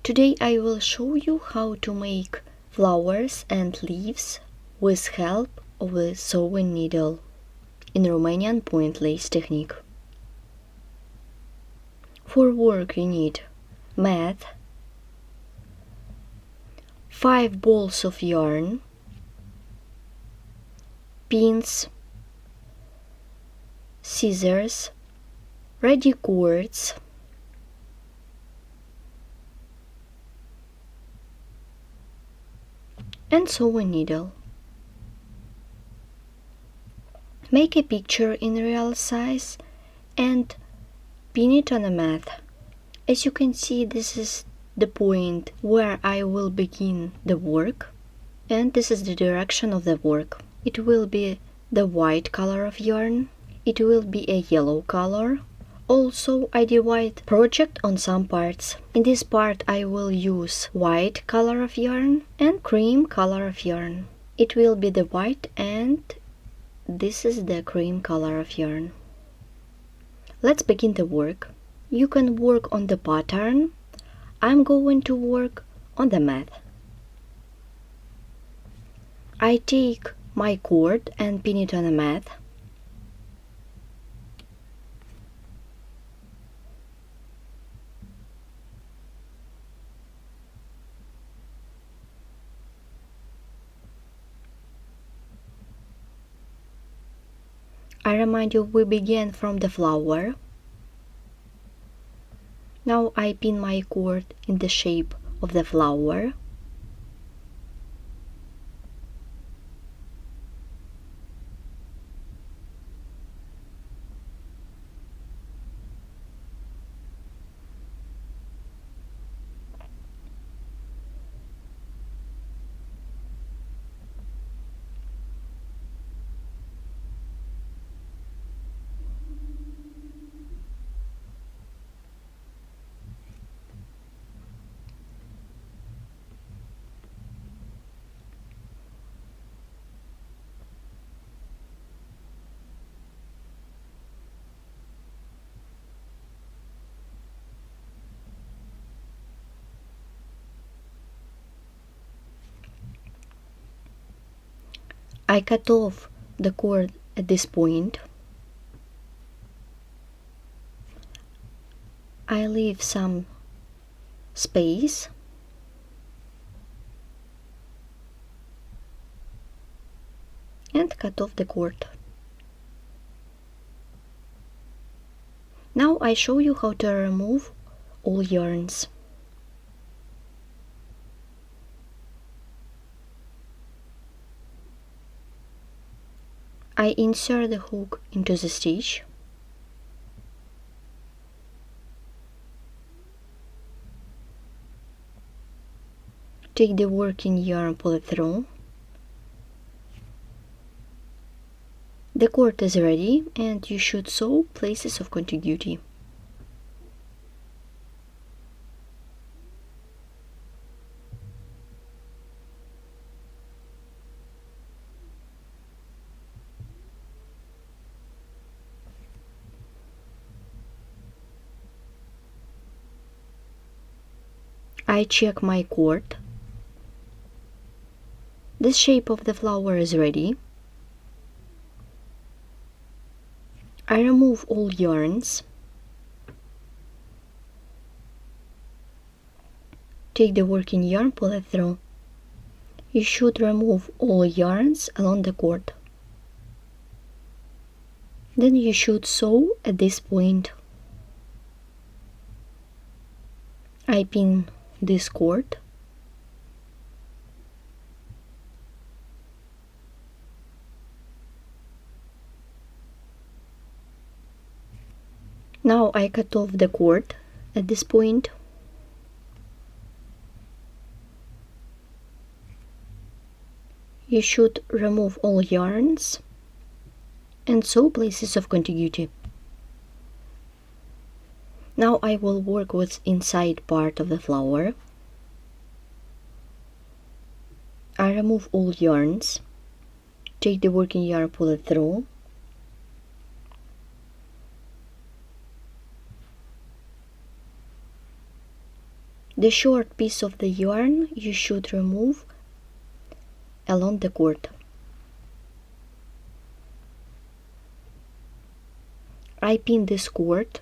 Today I will show you how to make flowers and leaves with help of a sewing needle in Romanian point lace technique. For work you need mat, 5 balls of yarn, pins, scissors, ready cords, and sewing needle. Make a picture in real size and pin it on a mat. As you can see, this is the point where I will begin the work, and this is the direction of the work. It will be the white color of yarn, it will be a yellow color. Also, I divide project on some parts. In this part I will use white color of yarn and cream color of yarn. It will be the white and this is the cream color of yarn. Let's begin the work. You can work on the pattern. I'm going to work on the mat. I take my cord and pin it on a mat. I remind you we began from the flower. Now I pin my cord in the shape of the flower. I cut off the cord at this point. I leave some space and cut off the cord. Now I show you how to remove all yarns. I insert the hook into the stitch. Take the working yarn, pull it through. The cord is ready and you should sew places of contiguity. I check my cord. The shape of the flower is ready. I remove all yarns. Take the working yarn, pull it through. You should remove all yarns along the cord. Then you should sew at this point. I pin this cord. Now I cut off the cord at this point. You should remove all yarns and sew places of contiguity. Now I will work with inside part of the flower. I remove all yarns. Take the working yarn, pull it through. The short piece of the yarn you should remove along the cord. I pin this cord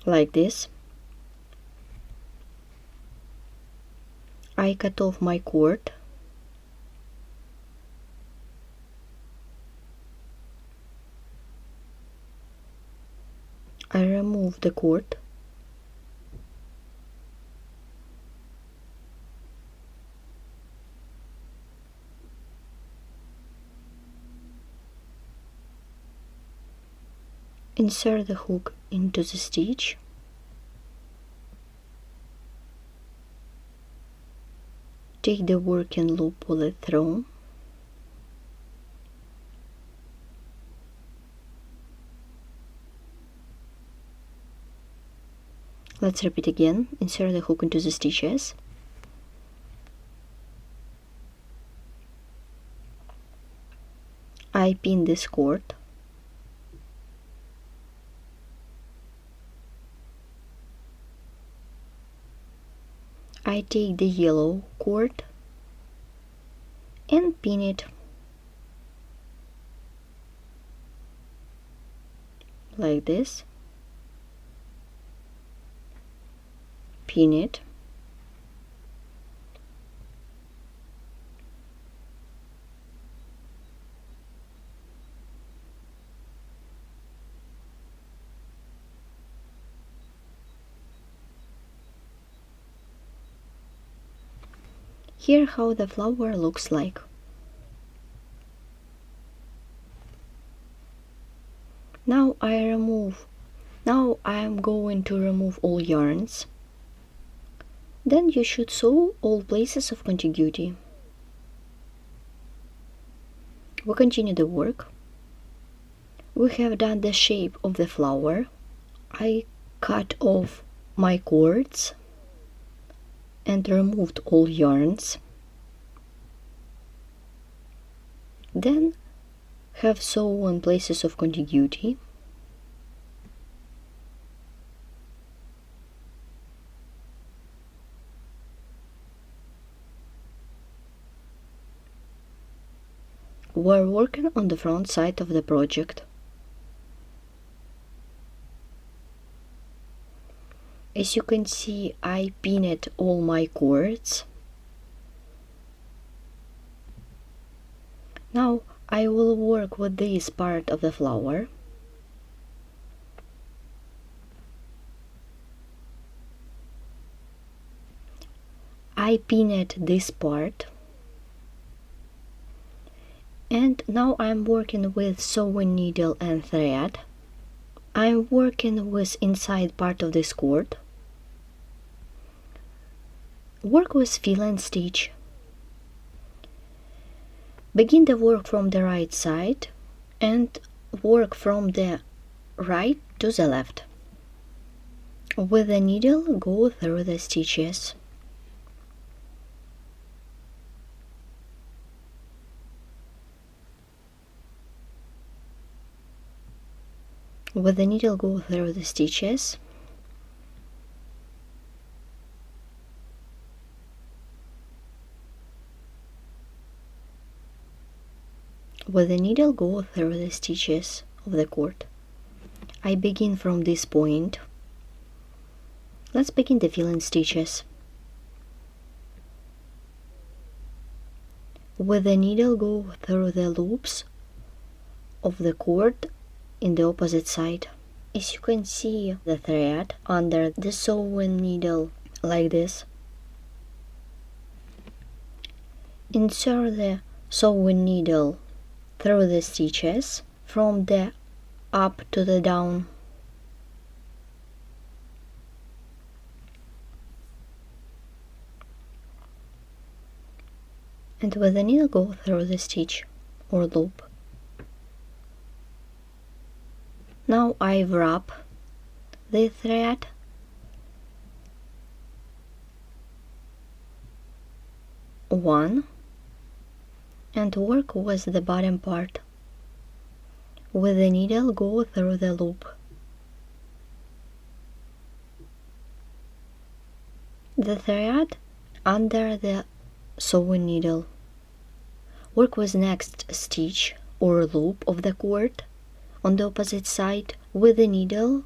like this. I cut off my cord. I remove the cord. Insert the hook into the stitch. Take the working loop, pull it through. Let's repeat again. Insert the hook into the stitches. I pin this cord. I take the yellow cord and pin it like this. Pin it. Here how the flower looks like. Now I am going to remove all yarns. Then you should sew all places of contiguity. We continue the work. We have done the shape of the flower. I cut off my cords and removed all yarns. Then have sewn places of contiguity. We're working on the front side of the project. As you can see, I pinned all my cords. Now I will work with this part of the flower. I pinned this part. And now I'm working with sewing needle and thread. I'm working with inside part of this cord. Work with fill and stitch. Begin the work from the right side and work from the right to the left. With the needle, go through the stitches. With the needle, go through the stitches. With the needle, go through the stitches of the cord. I begin from this point. Let's begin the filling stitches. With the needle, go through the loops of the cord in the opposite side. As you can see the thread under the sewing needle like this. Insert the sewing needle through the stitches from the up to the down. And with the needle, go through the stitch or loop. Now I wrap the thread one and work with the bottom part. With the needle, go through the loop. The thread under the sewing needle. Work with next stitch or loop of the cord on the opposite side. With the needle,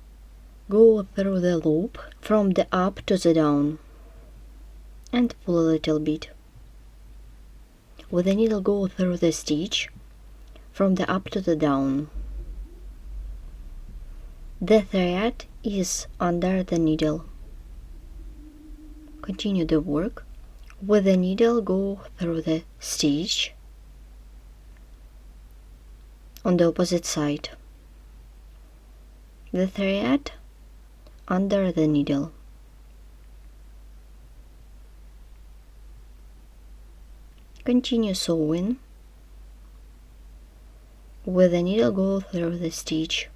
go through the loop from the up to the down and pull a little bit. With the needle, go through the stitch from the up to the down. The thread is under the needle. Continue the work. With the needle, go through the stitch on the opposite side. The thread under the needle. Continue sewing. With the needle, go through the stitch.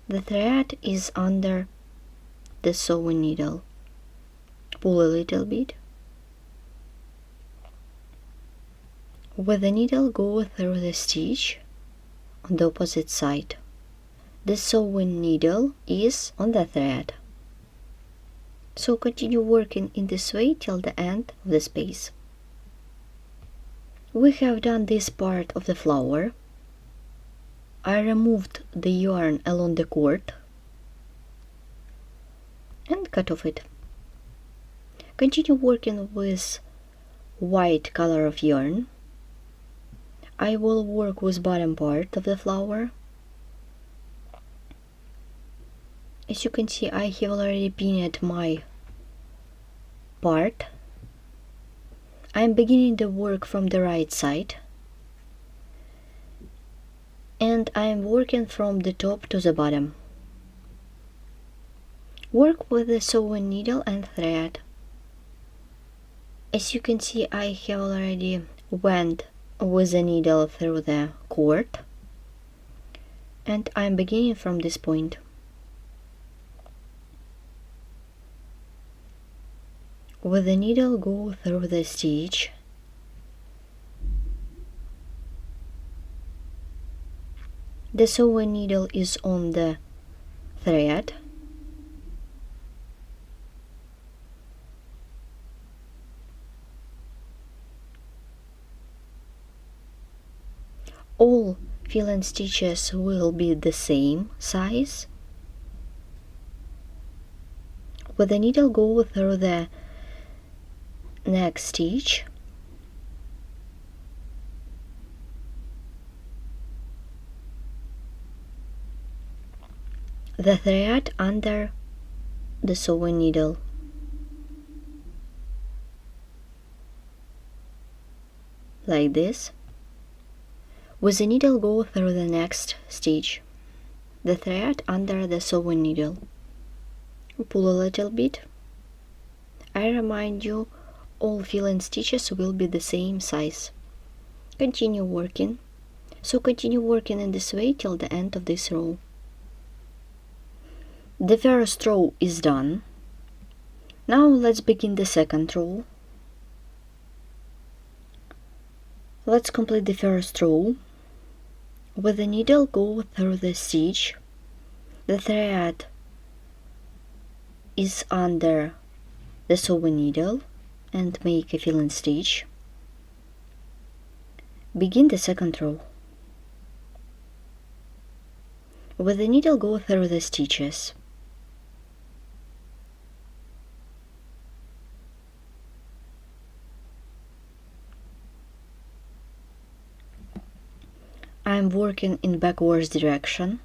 The thread is under the sewing needle. Pull a little bit. With the needle, go through the stitch on the opposite side. The sewing needle is on the thread. So continue working in this way till the end of the space. We have done this part of the flower. I removed the yarn along the cord and cut off it. Continue working with white color of yarn. I will work with bottom part of the flower. As you can see, I have already pinned my part. I am beginning the work from the right side, and I am working from the top to the bottom. Work with the sewing needle and thread. As you can see, I have already went with the needle through the cord, and I am beginning from this point. With the needle, go through the stitch. The sewing needle is on the thread. All fill-in stitches will be the same size. With the needle, go through the next stitch. The thread under the sewing needle. Like this. With the needle, go through the next stitch. The thread under the sewing needle. Pull a little bit. I remind you, all fill-in stitches will be the same size. Continue working. So continue working in this way till the end of this row. The first row is done. Now let's begin the second row. Let's complete the first row. With the needle, go through the stitch. The thread is under the sewing needle and make a fill-in stitch. Begin the second row. With the needle, go through the stitches. I am working in backwards direction.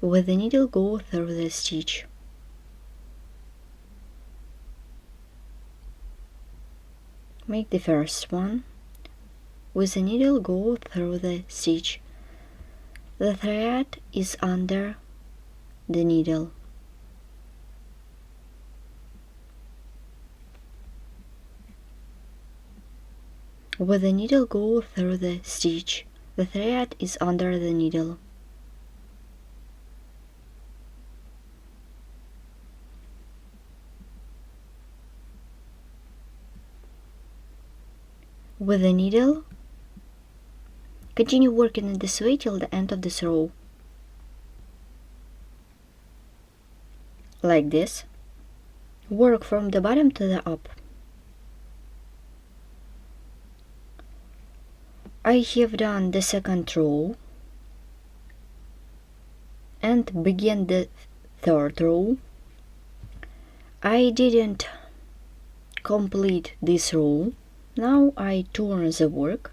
With the needle, go through the stitch. Make the first one. With the needle, go through the stitch. The thread is under the needle. With the needle, go through the stitch. The thread is under the needle. With the needle, continue working in this way till the end of this row. Like this. Work from the bottom to the up. I have done the second row and begin the third row. I didn't complete this row. Now I turn the work.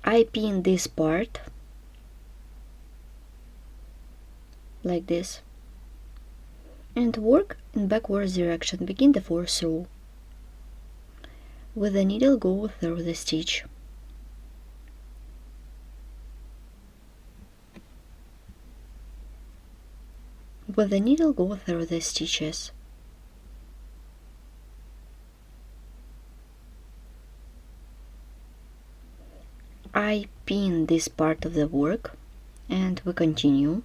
I pin this part like this and work in backwards direction. Begin the fourth row. With the needle, go through the stitch. With the needle, go through the stitches. I pin this part of the work and we continue.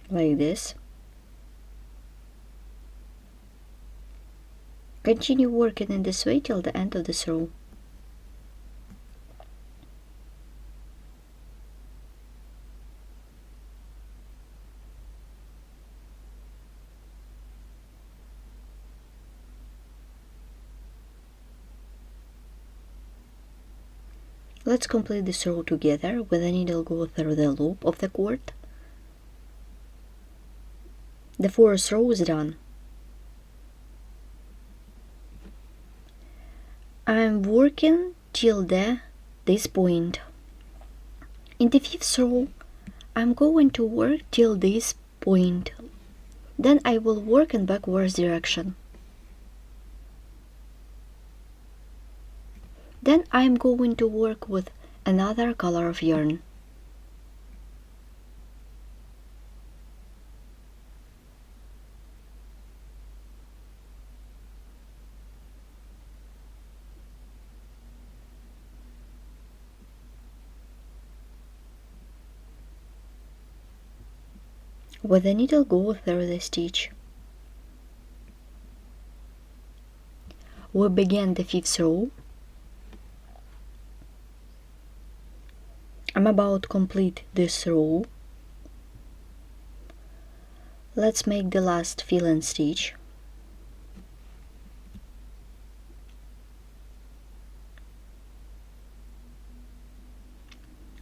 Like this. Continue working in this way till the end of this row. Let's complete this row together. With the needle, go through the loop of the cord. The fourth row is done. I'm working till this point. In the fifth row, I'm going to work till this point. Then I will work in backwards direction. Then I'm going to work with another color of yarn. With the needle, go through the stitch. We begin the fifth row. I'm about to complete this row. Let's make the last fill-in stitch.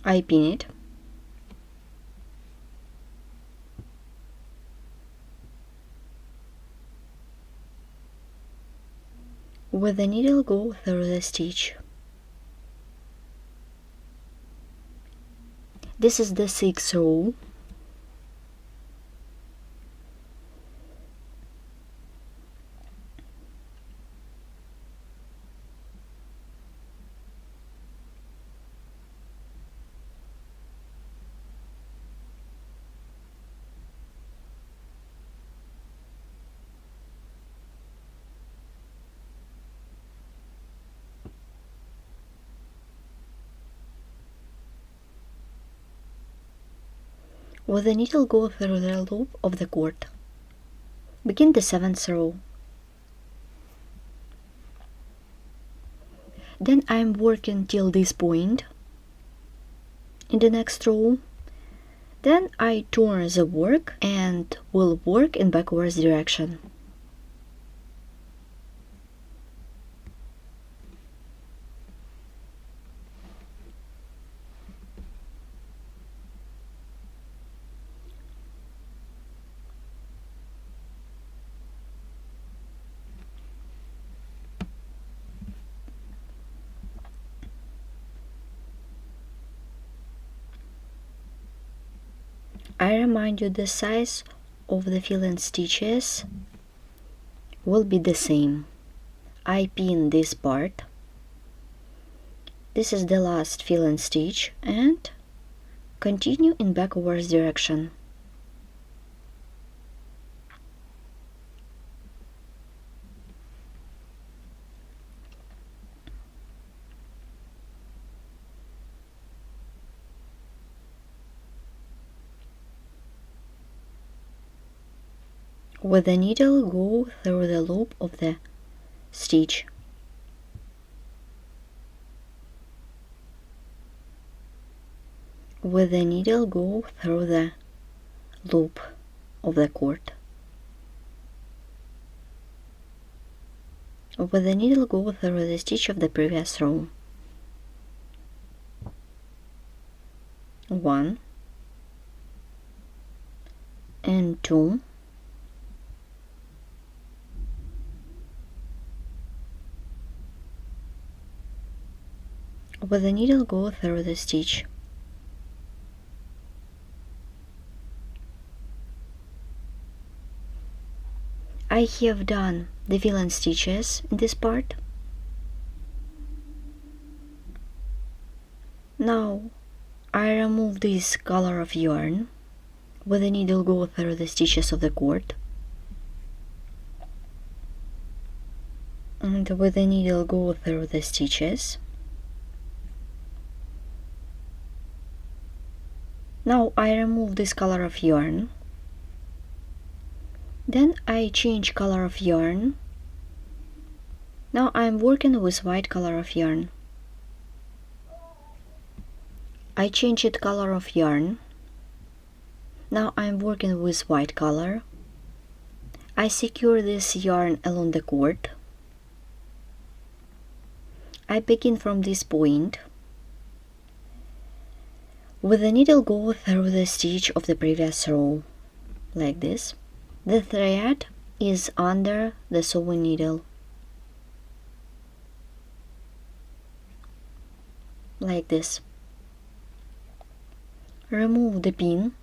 I pin it. With the needle, go through the stitch. This is the sixth row. With the needle, go through the loop of the cord. Begin the seventh row. Then I'm working till this point in the next row. Then I turn the work and will work in backwards direction. I remind you the size of the fill-in stitches will be the same. I pin this part. This is the last fill-in stitch and continue in backwards direction. With the needle, go through the loop of the stitch. With the needle, go through the loop of the cord. With the needle, go through the stitch of the previous row. 1 and 2. With the needle, go through the stitch. I have done the villain stitches in this part. Now I remove this color of yarn. With the needle, go through the stitches of the cord, and with the needle, go through the stitches. Now I remove this color of yarn. Then I change color of yarn. Now I'm working with white color of yarn. I change it color of yarn. Now I'm working with white color. I secure this yarn along the cord. I begin from this point. With the needle, go through the stitch of the previous row, like this. The thread is under the sewing needle, like this. Remove the pin.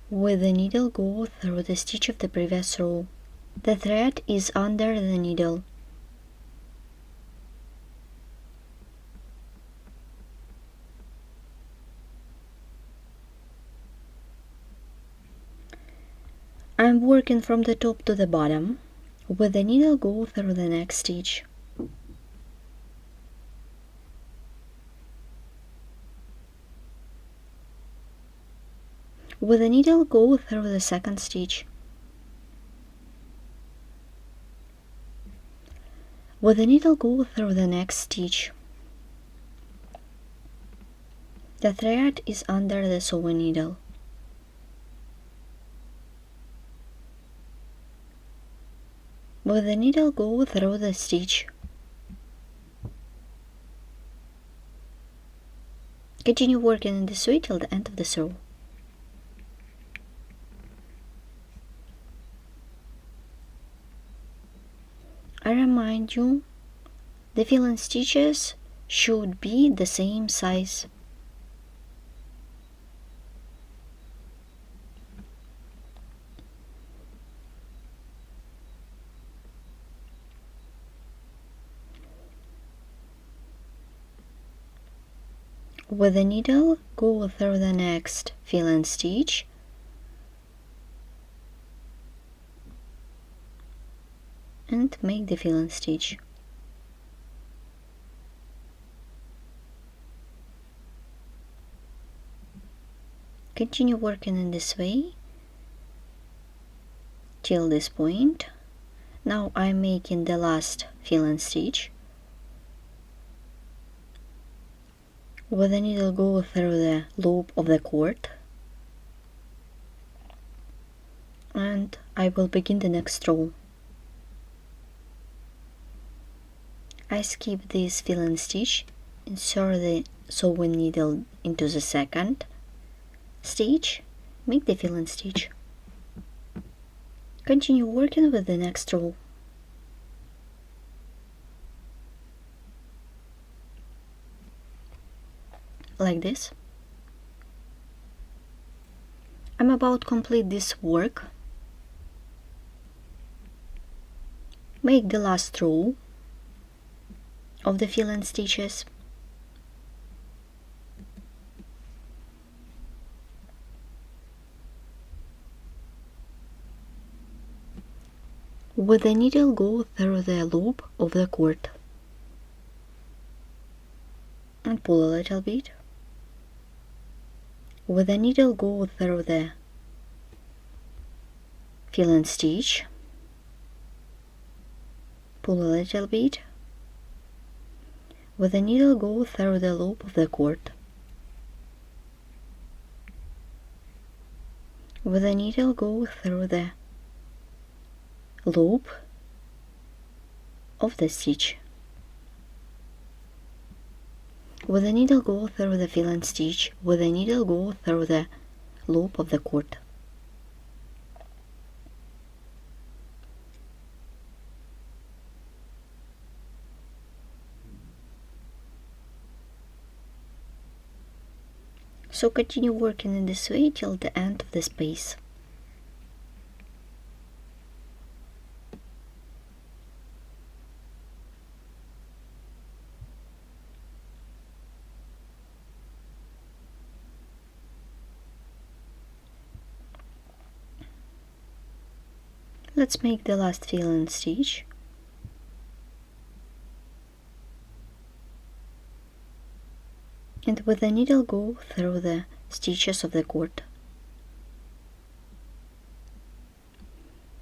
With the needle, go through the stitch of the previous row. The thread is under the needle. I'm working from the top to the bottom. With the needle, go through the next stitch. With the needle, go through the second stitch. With the needle, go through the next stitch. The thread is under the sewing needle. With the needle, go through the stitch. Continue working in this way till the end of the row. I remind you, the filling stitches should be the same size. With the needle, go through the next filling stitch. And make the filling stitch. Continue working in this way till this point. Now I'm making the last filling stitch. With the needle, go through the loop of the cord, and I will begin the next row. I skip this filling stitch, insert the sewing needle into the second stitch, make the filling stitch. Continue working with the next row. Like this. I'm about to complete this work. Make the last row of the filling stitches. With the needle, go through the loop of the cord and pull a little bit. With the needle, go through the fill and stitch, pull a little bit. With the needle, go through the loop of the cord. With the needle, go through the loop of the stitch. With the needle, go through the fill and stitch. With the needle, go through the loop of the cord. So continue working in this way till the end of the space. Let's make the last fill and stitch. And with the needle, go through the stitches of the cord.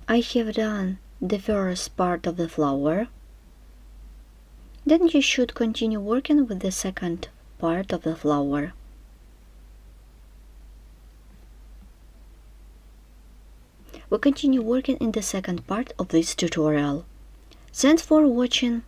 I have done the first part of the flower. Then you should continue working with the second part of the flower. We continue working in the second part of this tutorial. Thanks for watching.